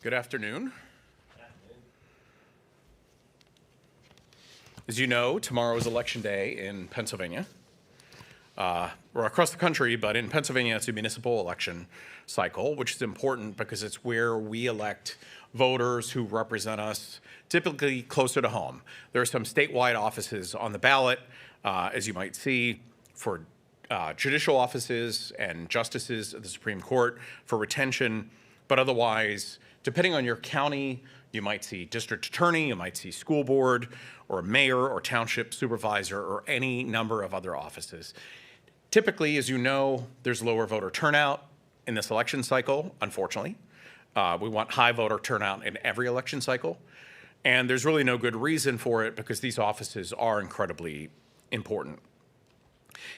Good afternoon. As you know, tomorrow is Election Day in Pennsylvania. Or across the country, but in Pennsylvania, it's a municipal election cycle, which is important because it's where we elect voters who represent us, typically closer to home. There are some statewide offices on the ballot, as you might see, for judicial offices and justices of the Supreme Court for retention, but otherwise, depending on your county, you might see district attorney, you might see school board, or mayor, or township supervisor, or any number of other offices. Typically, as you know, there's lower voter turnout in this election cycle, unfortunately. We want high voter turnout in every election cycle. And there's really no good reason for it because these offices are incredibly important.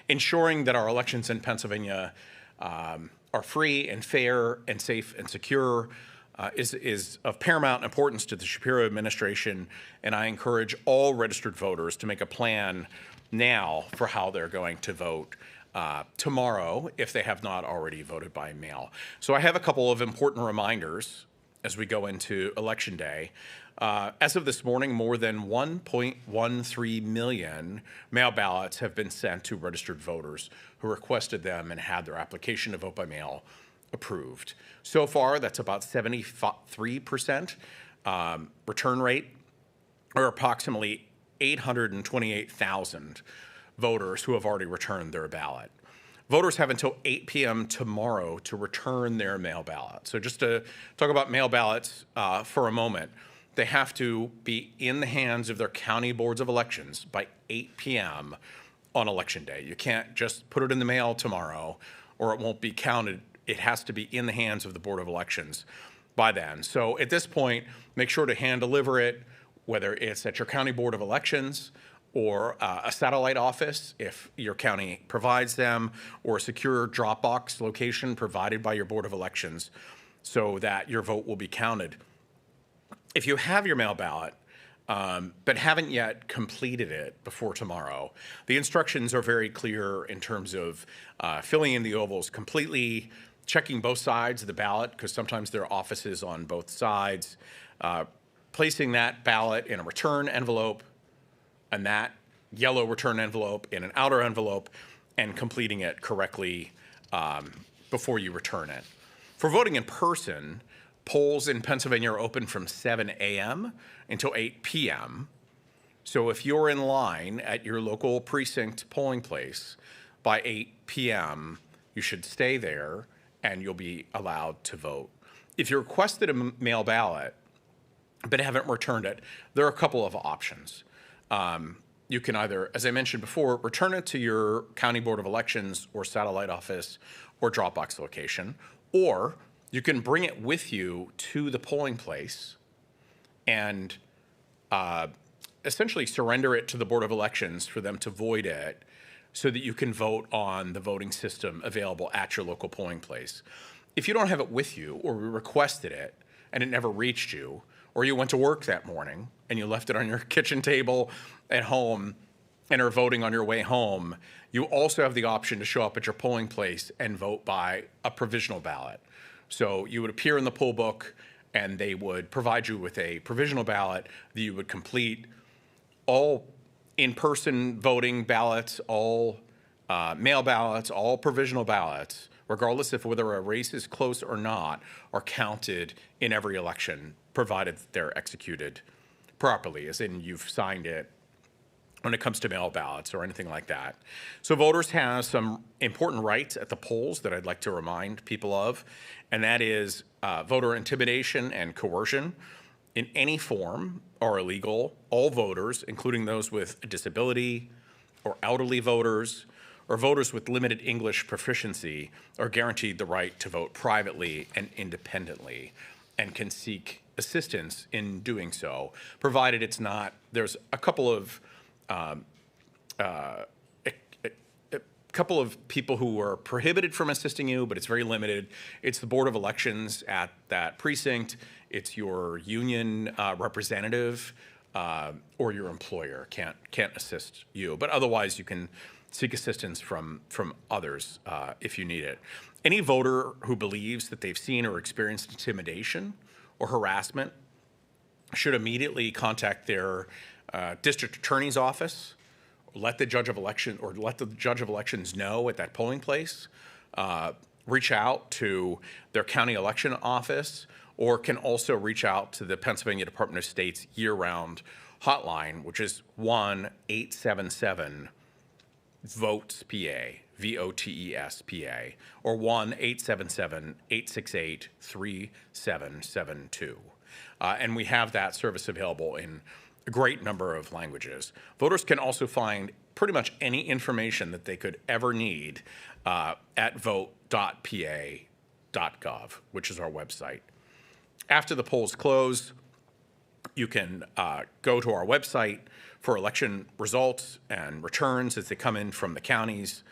Ensuring that our elections in Pennsylvania are free and fair and safe and secure is of paramount importance to the Shapiro administration, and I encourage all registered voters to make a plan now for how they're going to vote tomorrow if they have not already voted by mail. So I have a couple of important reminders as we go into Election Day. As of this morning, more than 1.13 million mail ballots have been sent to registered voters who requested them and had their application to vote by mail approved. So far, that's about 73% return rate, or approximately 828,000 voters who have already returned their ballot. Voters have until 8 p.m. tomorrow to return their mail ballot. So just to talk about mail ballots for a moment, they have to be in the hands of their county boards of elections by 8 p.m. on Election Day. You can't just put it in the mail tomorrow or it won't be counted. It has to be in the hands of the Board of Elections by then. So at this point, make sure to hand deliver it, whether it's at your county board of elections or a satellite office if your county provides them, or a secure drop box location provided by your Board of Elections so that your vote will be counted. If you have your mail ballot, but haven't yet completed it before tomorrow, the instructions are very clear in terms of filling in the ovals completely, checking both sides of the ballot, because sometimes there are offices on both sides, placing that ballot in a return envelope, and that yellow return envelope in an outer envelope, and completing it correctly before you return it. For voting in person, polls in Pennsylvania are open from 7 a.m. until 8 p.m. So if you're in line at your local precinct polling place by 8 p.m., you should stay there and you'll be allowed to vote. If you requested a mail ballot but haven't returned it, there are a couple of options. You can either, as I mentioned before, return it to your county board of elections or satellite office or Dropbox location, or you can bring it with you to the polling place and essentially surrender it to the Board of Elections for them to void it so that you can vote on the voting system available at your local polling place. If you don't have it with you, or you requested it and it never reached you, or you went to work that morning and you left it on your kitchen table at home and are voting on your way home, you also have the option to show up at your polling place and vote by a provisional ballot. So you would appear in the poll book and they would provide you with a provisional ballot that you would complete. All in-person voting ballots, all mail ballots, all provisional ballots, regardless of whether a race is close or not, are counted in every election, provided they're executed properly, as in you've signed it when it comes to mail ballots or anything like that. So voters have some important rights at the polls that I'd like to remind people of, and that is voter intimidation and coercion in any form are illegal. All voters, including those with a disability or elderly voters or voters with limited English proficiency, are guaranteed the right to vote privately and independently and can seek assistance in doing so, provided it's not, there's a couple of people who are prohibited from assisting you, but it's very limited. It's the Board of Elections at that precinct. It's your union representative or your employer can't assist you. But otherwise, you can seek assistance from others if you need it. Any voter who believes that they've seen or experienced intimidation or harassment should immediately contact their district attorney's office, let the judge of elections know at that polling place, reach out to their county election office, or can also reach out to the Pennsylvania Department of State's year-round hotline, which is 1-877-VOTES-PA, VOTES-PA, or 1-877-868-3772. And we have that service available in a great number of languages. Voters can also find pretty much any information that they could ever need at vote.pa.gov, which is our website. After the polls close, you can go to our website for election results and returns as they come in from the counties.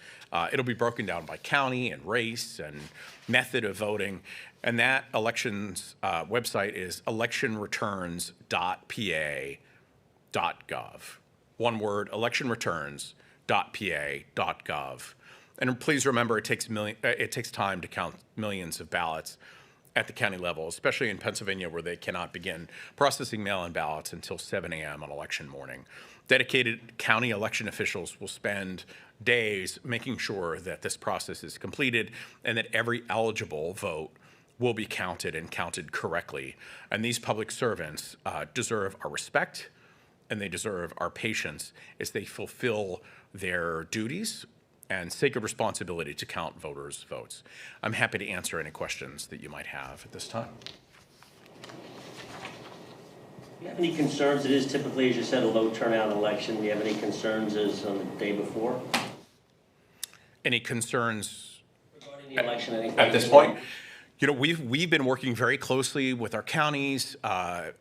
It'll be broken down by county and race and method of voting. And that elections website is electionreturns.pa.gov. One word, electionreturns.pa.gov. And please remember, it takes time to count millions of ballots at the county level, especially in Pennsylvania, where they cannot begin processing mail-in ballots until 7 a.m. on election morning. Dedicated county election officials will spend days making sure that this process is completed and that every eligible vote will be counted and counted correctly. And these public servants deserve our respect, and they deserve our patience as they fulfill their duties and sacred responsibility to count voters' votes. I'm happy to answer any questions that you might have at this time. Do you have any concerns? It is typically, as you said, a low turnout election. Do you have any concerns as on the day before? Any concerns regarding the election at this point? You know, we've been working very closely with our counties.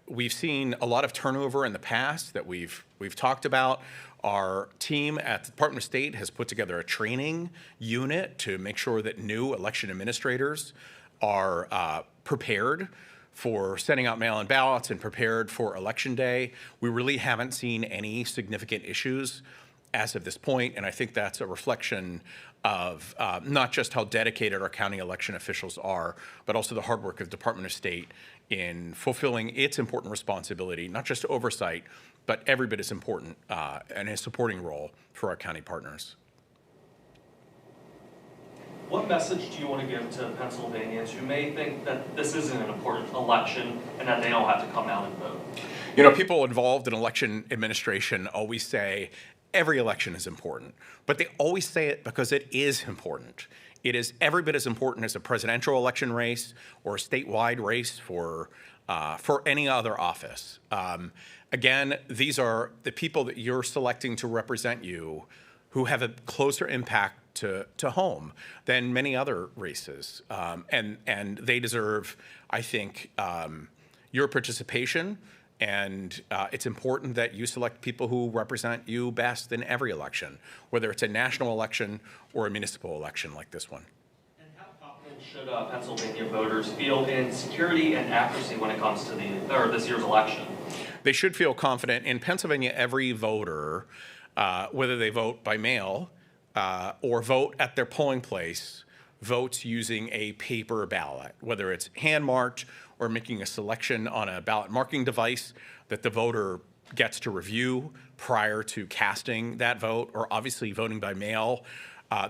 We've seen a lot of turnover in the past that we've talked about. Our team at the Department of State has put together a training unit to make sure that new election administrators are prepared for sending out mail-in ballots and prepared for Election Day. We really haven't seen any significant issues as of this point, and I think that's a reflection of not just how dedicated our county election officials are, but also the hard work of the Department of State in fulfilling its important responsibility, not just oversight, but every bit as important and a supporting role for our county partners. What message do you want to give to Pennsylvanians who may think that this isn't an important election and that they don't have to come out and vote? You know, people involved in election administration always say every election is important, but they always say it because it is important. It is every bit as important as a presidential election race or a statewide race for any other office. Again, these are the people that you're selecting to represent you who have a closer impact to home than many other races. And they deserve, I think, your participation. And it's important that you select people who represent you best in every election, whether it's a national election or a municipal election like this one. And how confident should Pennsylvania voters feel in security and accuracy when it comes to this year's election? They should feel confident. In Pennsylvania, every voter, whether they vote by mail or vote at their polling place, votes using a paper ballot, whether it's hand-marked or making a selection on a ballot marking device that the voter gets to review prior to casting that vote, or obviously voting by mail.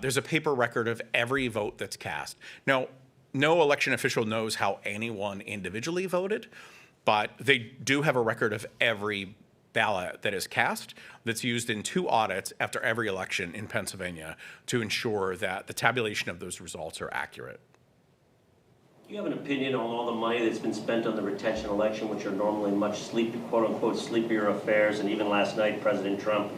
There's a paper record of every vote that's cast. Now, no election official knows how anyone individually voted, but they do have a record of every ballot that is cast that's used in 2 audits after every election in Pennsylvania to ensure that the tabulation of those results are accurate. Do you have an opinion on all the money that's been spent on the retention election, which are normally much quote-unquote sleepier affairs? And even last night, President Trump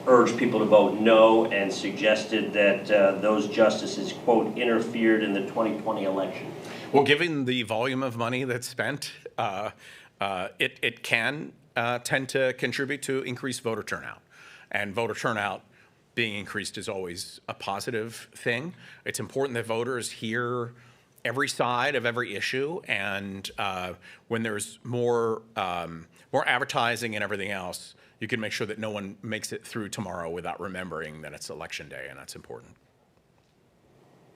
urged people to vote no and suggested that those justices, quote, interfered in the 2020 election. Well, given the volume of money that's spent, it can tend to contribute to increased voter turnout. And voter turnout being increased is always a positive thing. It's important that voters hear every side of every issue, and when there's more advertising and everything else, you can make sure that no one makes it through tomorrow without remembering that it's Election Day, and that's important.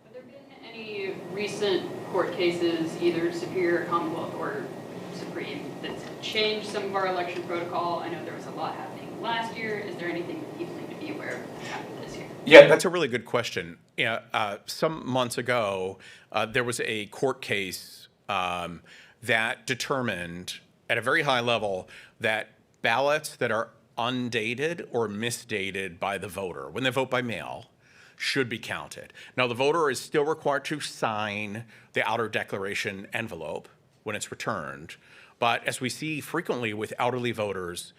Have there been any Any recent court cases, either Superior, Commonwealth, or Supreme, that's changed some of our election protocol? I know there was a lot happening last year. Is there anything that people need to be aware of that's happened this year? Yeah, that's a really good question. Yeah, some months ago, there was a court case that determined at a very high level that ballots that are undated or misdated by the voter when they vote by mail should be counted. Now, the voter is still required to sign the outer declaration envelope when it's returned, but as we see frequently with elderly voters,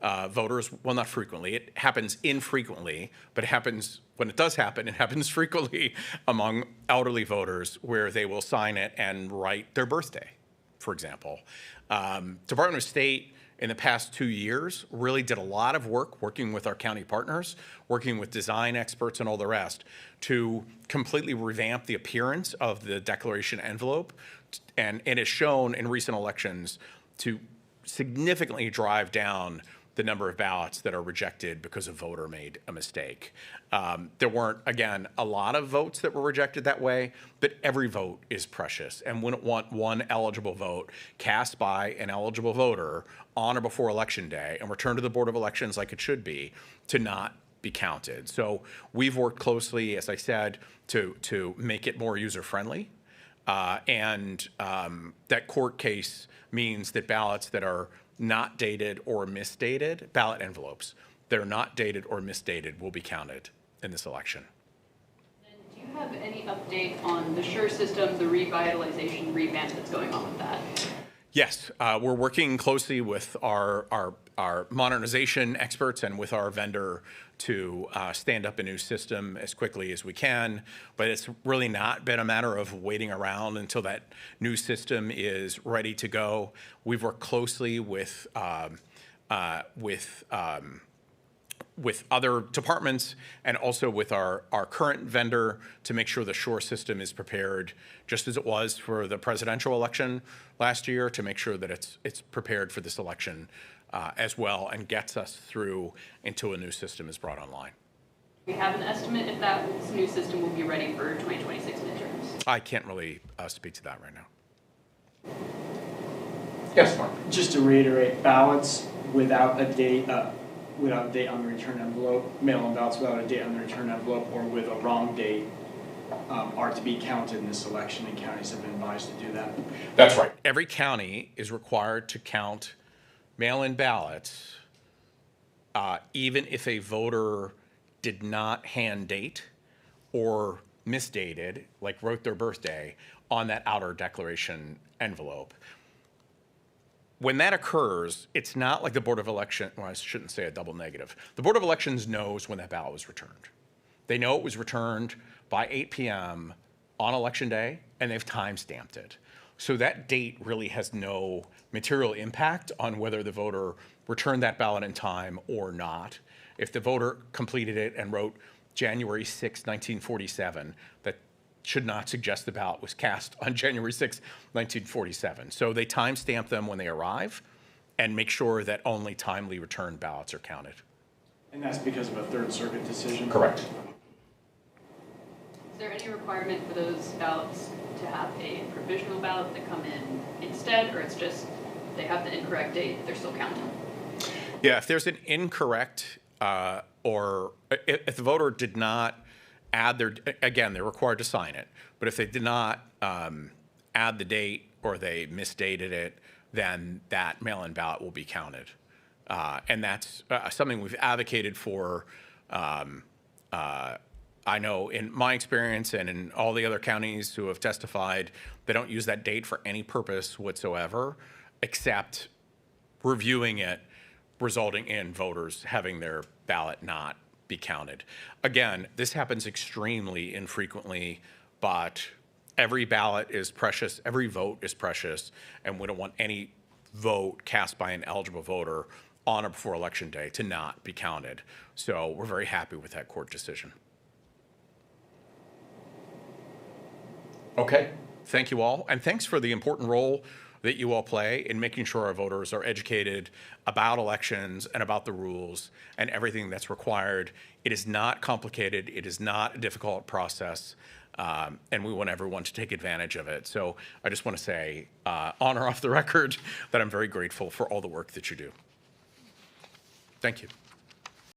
well, not frequently, it happens infrequently, but it happens, when it does happen, it happens frequently among elderly voters where they will sign it and write their birthday, for example. Department of State in the past 2 years really did a lot of work working with our county partners, working with design experts and all the rest to completely revamp the appearance of the declaration envelope. And it has shown in recent elections to significantly drive down the number of ballots that are rejected because a voter made a mistake. There weren't, again, a lot of votes that were rejected that way, but every vote is precious and wouldn't want one eligible vote cast by an eligible voter on or before Election Day and returned to the Board of Elections like it should be to not be counted. So we've worked closely, as I said, to make it more user-friendly. That court case means that ballots that are not dated or misdated, ballot envelopes that are not dated or misdated will be counted in this election. And do you have any update on the SURE system, the revitalization revamp that's going on with that? Yes, we're working closely with our modernization experts and with our vendor to stand up a new system as quickly as we can, but it's really not been a matter of waiting around until that new system is ready to go. We've worked closely with other departments and also with our current vendor to make sure the SURE system is prepared just as it was for the presidential election last year, to make sure that it's prepared for this election as well and gets us through until a new system is brought online. Do we have an estimate if that new system will be ready for 2026 midterms? I can't really speak to that right now. Yes, Mark. Just to reiterate, ballots without a date on the return envelope, mail-in ballots without a date on the return envelope or with a wrong date are to be counted in this election, and counties have been advised to do that. That's right. Every county is required to count mail-in ballots even if a voter did not hand date or misdated, like wrote their birthday, on that outer declaration envelope. When that occurs, it's not like the Board of Elections, well, I shouldn't say a double negative. The Board of Elections knows when that ballot was returned. They know it was returned by 8 p.m. on Election Day, and they've time-stamped it. So that date really has no material impact on whether the voter returned that ballot in time or not. If the voter completed it and wrote January 6, 1947, that should not suggest the ballot was cast on January 6, 1947. So they time-stamp them when they arrive and make sure that only timely returned ballots are counted. And that's because of a Third Circuit decision? Correct. Is there any requirement for those ballots to have a provisional ballot that come in instead, or it's just they have the incorrect date, they're still counting? Yeah, if there's an incorrect or if the voter did not add their, again, they're required to sign it, but if they did not add the date or they misdated it, then that mail-in ballot will be counted. And that's something we've advocated for. I know in my experience and in all the other counties who have testified, they don't use that date for any purpose whatsoever, except reviewing it, resulting in voters having their ballot not be counted. Again, this happens extremely infrequently, but every ballot is precious, every vote is precious, and we don't want any vote cast by an eligible voter on or before Election Day to not be counted. So we're very happy with that court decision. Okay, thank you all, and thanks for the important role that you all play in making sure our voters are educated about elections and about the rules and everything that's required. It is not complicated. It is not a difficult process. and we want everyone to take advantage of it. So I just want to say, on or off the record, that I'm very grateful for all the work that you do. Thank you.